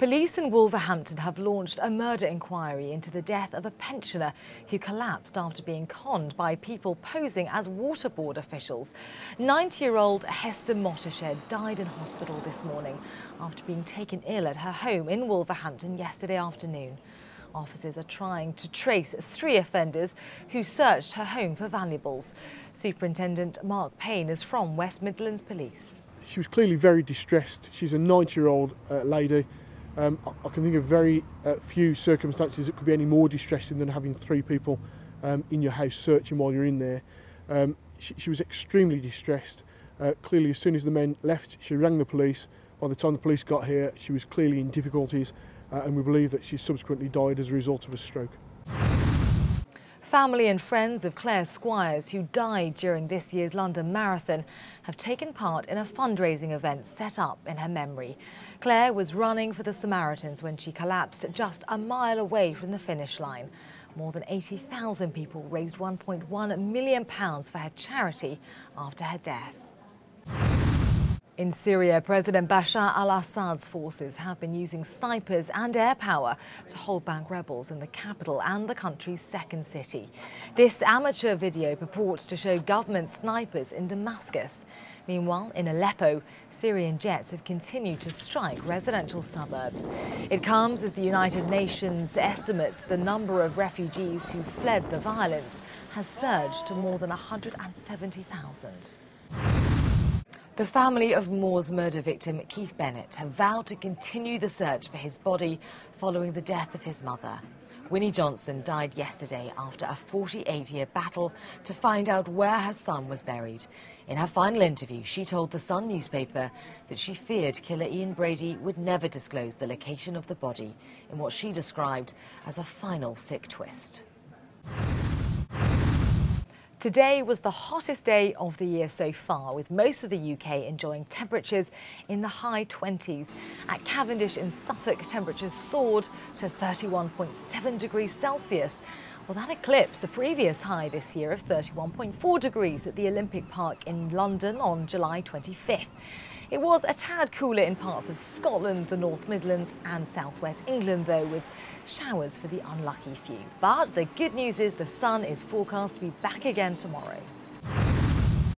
Police in Wolverhampton have launched a murder inquiry into the death of a pensioner who collapsed after being conned by people posing as water board officials. 90-year-old Hester Mottershed died in hospital this morning after being taken ill at her home in Wolverhampton yesterday afternoon. Officers are trying to trace 3 offenders who searched her home for valuables. Superintendent Mark Payne is from West Midlands Police. She was clearly very distressed. She's a 90-year-old lady. I can think of very few circumstances that could be any more distressing than having 3 people in your house searching while you're in there. She was extremely distressed. Clearly, as soon as the men left, she rang the police. By the time the police got here, she was clearly in difficulties, and we believe that she subsequently died as a result of a stroke. Family and friends of Claire Squires, who died during this year's London Marathon, have taken part in a fundraising event set up in her memory. Claire was running for the Samaritans when she collapsed just a mile away from the finish line. More than 80,000 people raised £1.1 million for her charity after her death. In Syria, President Bashar al-Assad's forces have been using snipers and air power to hold back rebels in the capital and the country's second city. This amateur video purports to show government snipers in Damascus. Meanwhile, in Aleppo, Syrian jets have continued to strike residential suburbs. It comes as the United Nations estimates the number of refugees who fled the violence has surged to more than 170,000. The family of Moore's murder victim Keith Bennett have vowed to continue the search for his body following the death of his mother. Winnie Johnson died yesterday after a 48-year battle to find out where her son was buried. In her final interview, she told the Sun newspaper that she feared killer Ian Brady would never disclose the location of the body in what she described as a final sick twist. Today was the hottest day of the year so far, with most of the UK enjoying temperatures in the high 20s. At Cavendish in Suffolk, temperatures soared to 31.7 degrees Celsius. Well, that eclipsed the previous high this year of 31.4 degrees at the Olympic Park in London on July 25th. It was a tad cooler in parts of Scotland, the North Midlands and southwest England, though, with showers for the unlucky few. But the good news is the sun is forecast to be back again tomorrow.